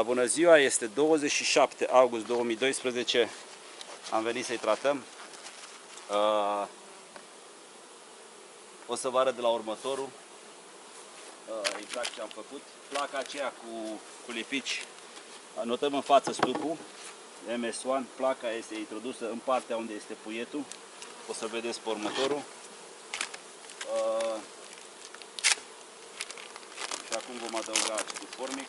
Bună ziua, este 27 august 2012, am venit să-i tratăm. O să vă arăt de la următorul exact ce am făcut. Placa aceea cu lipici, notăm în față stupul MS1, placa este introdusă în partea unde este puietul, o să vedeți pe următorul. Și acum vom adăuga acest formic.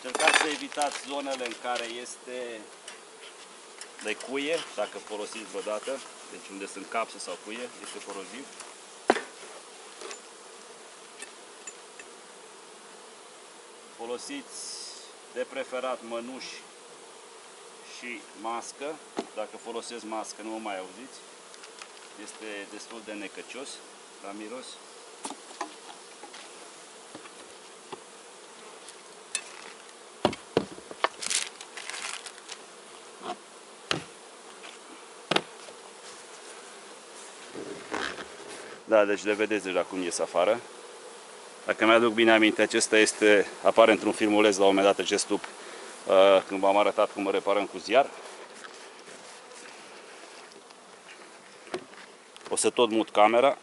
Încercați să evitați zonele în care este de cuie, dacă folosiți vreodată, deci unde sunt capse sau cuie, este coroziv. Folosiți de preferat mănuși și mască. Dacă folosesc mască nu o mai auziți, este destul de necăcios la miros. Da, deci le vedeți deja cum ies afară. Dacă mi-aduc bine aminte, acesta apare într-un filmuleț la un moment dat acest stup, când v-am arătat cum îl reparăm cu ziar. O să tot mut camera.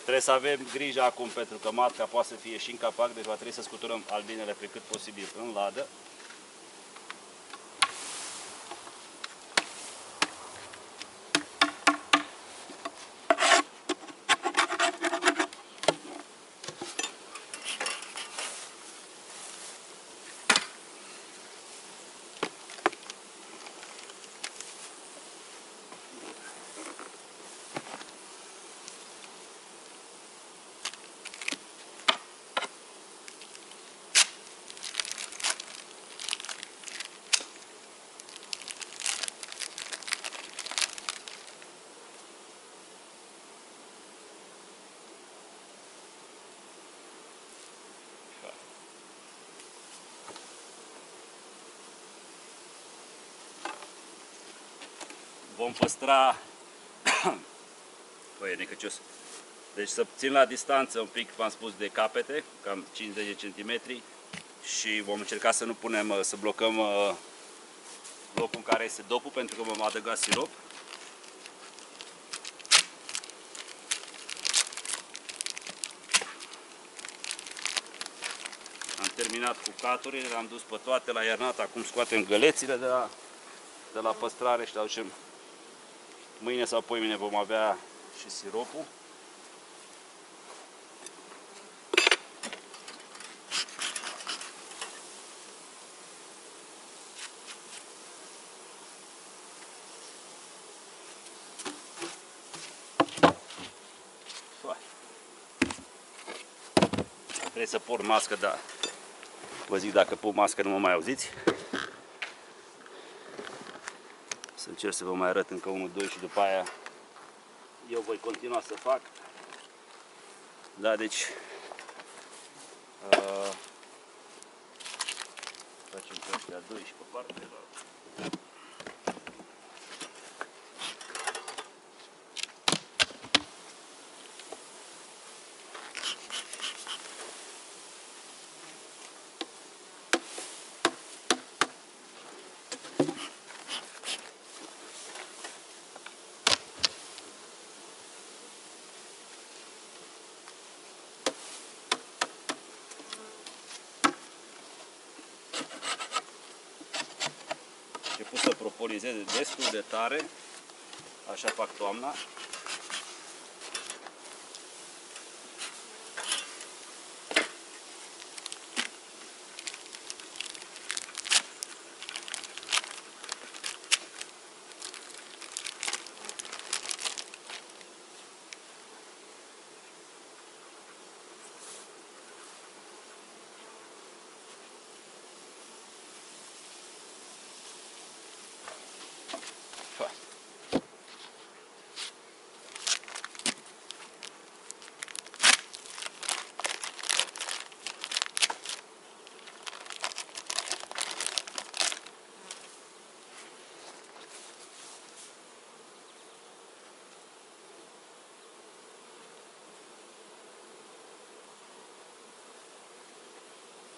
Trebuie să avem grijă acum, pentru că matca poate să fie și în capac, deci va trebui să scuturăm albinele pe cât posibil în ladă. Vom păstra, băi, e necăcios. Deci să țin la distanță un pic, v-am spus, de capete, cam 50 cm, și vom încerca să nu punem, să blocăm locul în care este dopul, pentru că vom adăuga sirop. Am terminat cu caturile, le-am dus pe toate la iernat, acum scoatem gălețile de la păstrare și le aducem. Mâine sau poimâine vom avea și siropul. Trebuie să port mască, dar vă zic, dacă pun mască nu mă mai auziți. Să încerc să vă mai arăt încă 1-2 și după aia eu voi continua să fac. Da, deci facem pe astea 2 și pe partea de la... Început să propolizeze destul de tare, așa fac toamna.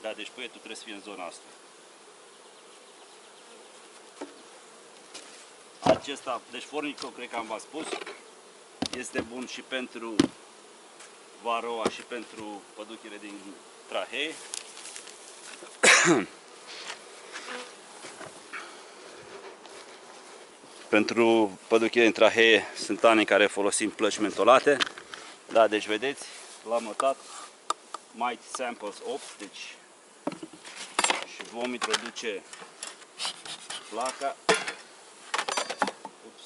Da, deci puietul trebuie să fie în zona asta. Acesta, deci fornicul, cred că am v-am spus, este bun și pentru Varroa și pentru păduchile din trahee. Pentru păduchile din trahee sunt ani în care folosim plăci mentolate. Da, deci vedeți, l-am notat, Might Samples 8, deci și vom introduce placa. Ups.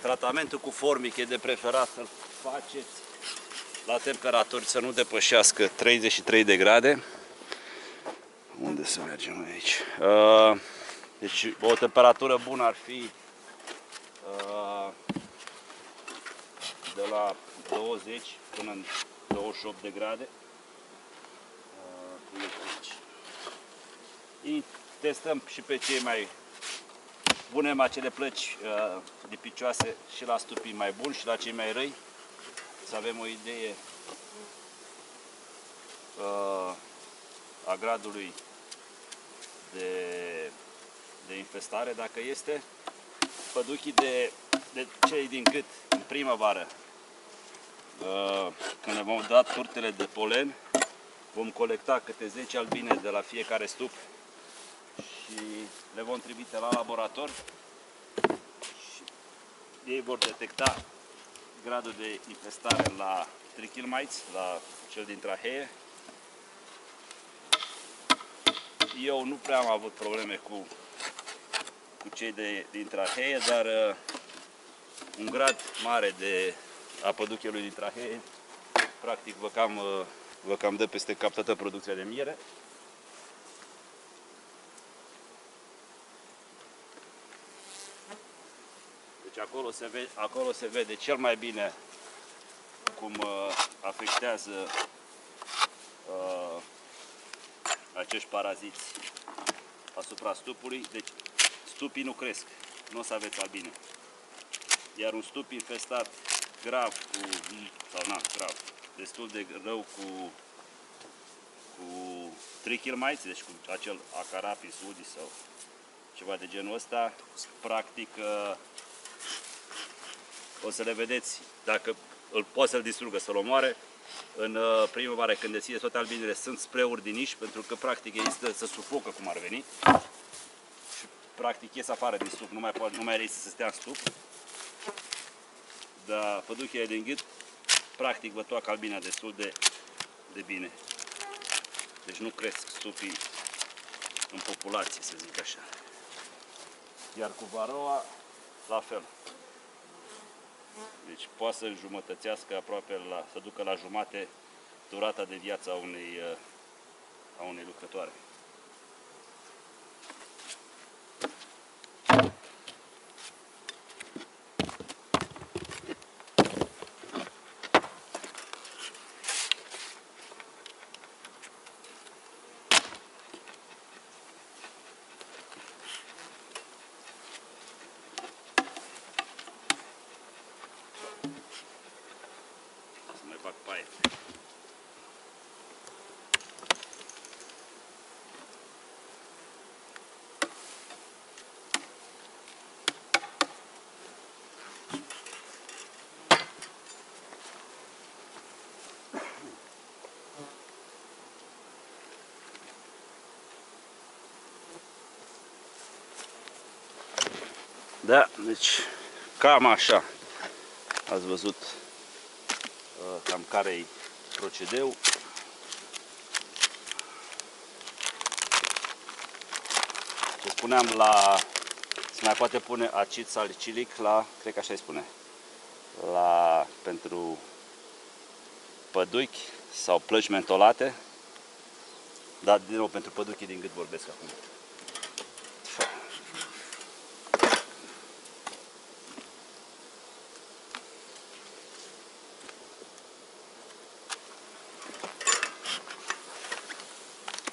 Tratamentul cu formic e de preferat să-l faceți la temperaturi să nu depășească 33 de grade. Unde să mergem aici? Deci o temperatură bună ar fi de la 20 până în 28 de grade. Testăm și pe cei mai punem acele plăci lipicioase și la stupii mai buni și la cei mai răi, să avem o idee a gradului de infestare, dacă este. Păduchii de cei din cât în primăvară, când le vom da turtele de polen, vom colecta câte 10 albine de la fiecare stup și le vom trimite la laborator și ei vor detecta gradul de infestare la trichil mites, la cel din trahee. Eu nu prea am avut probleme cu cei din trahee, dar un grad mare a păduchelui din trahee practic vă cam dă peste cap toată producția de miere. Deci acolo se vede cel mai bine cum afectează acești paraziți asupra stupului. Deci stupii nu cresc, nu o să aveți albine. Iar un stup infestat grav destul de rău cu trichil mites, deci cu acel Acarapis udis sau ceva de genul ăsta, practic o să le vedeți, dacă poate să-l distrugă, să-l omoare. În primăvară, când deschideți toate albinele, sunt spray-uri din niș, pentru că practic există să sufocă cum ar veni și practic ies afară din stup, nu mai rezistă să stea în stup. Dar păduchile din gât practic vă toacă albina destul de bine. Deci nu cresc stupii în populație, să zic așa. Iar cu Varroa, la fel. Deci poate să înjumătățească aproape, să ducă la jumate durata de viață a unei lucrătoare. Da, deci cam așa. Ați văzut cam care-i procedeul. Ce spuneam, se mai poate pune acid salicilic la, cred că așa îi spune, pentru păduchi sau plăci mentolate. Dar din nou pentru păduchi din gât vorbesc acum.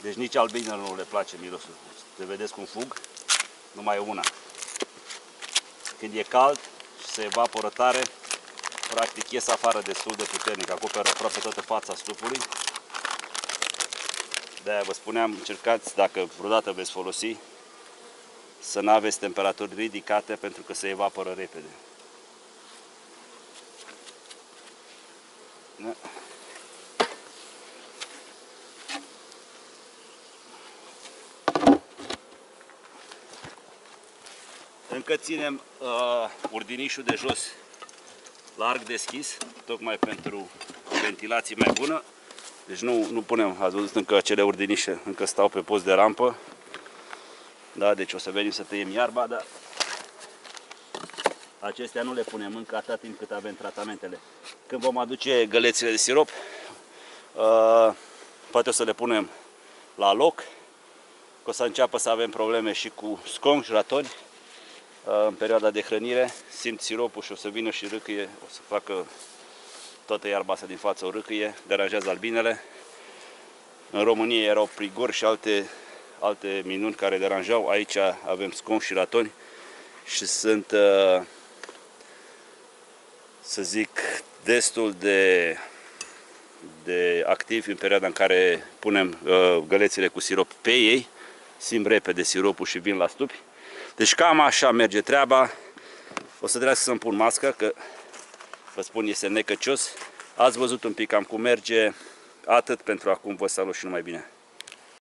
Deci nici albinelor nu le place mirosul. Te vedeți cum fug? Numai una. Când e cald și se evaporă tare, practic ies afară destul de puternic, acoperă aproape toată fața stufului. De-aia vă spuneam, încercați, dacă vreodată veți folosi, să nu aveți temperaturi ridicate pentru că se evaporă repede. Da. Încă ținem urdinișul de jos larg deschis, tocmai pentru ventilație mai bună. Deci nu punem, ați văzut încă acele urdinișe, încă stau pe post de rampă. Da, deci o să venim să tăiem iarba, dar acestea nu le punem încă atât timp cât avem tratamentele. Când vom aduce gălețile de sirop, poate o să le punem la loc, că o să înceapă să avem probleme și cu sconci, ratoni. În perioada de hrănire simt siropul și o să vină și râcâie, o să facă toată iarba asta din față o râcâie, deranjează albinele. În România erau prigori și alte minuni care deranjau, aici avem sconci și ratoni și sunt, să zic, destul de activi în perioada în care punem gălețile cu sirop pe ei, simt repede siropul și vin la stupi. Deci cam așa merge treaba. O să trebuiască să-mi pun mască, că vă spun, este necăcios. Ați văzut un pic cam cum merge. Atât pentru acum, vă salut și numai bine.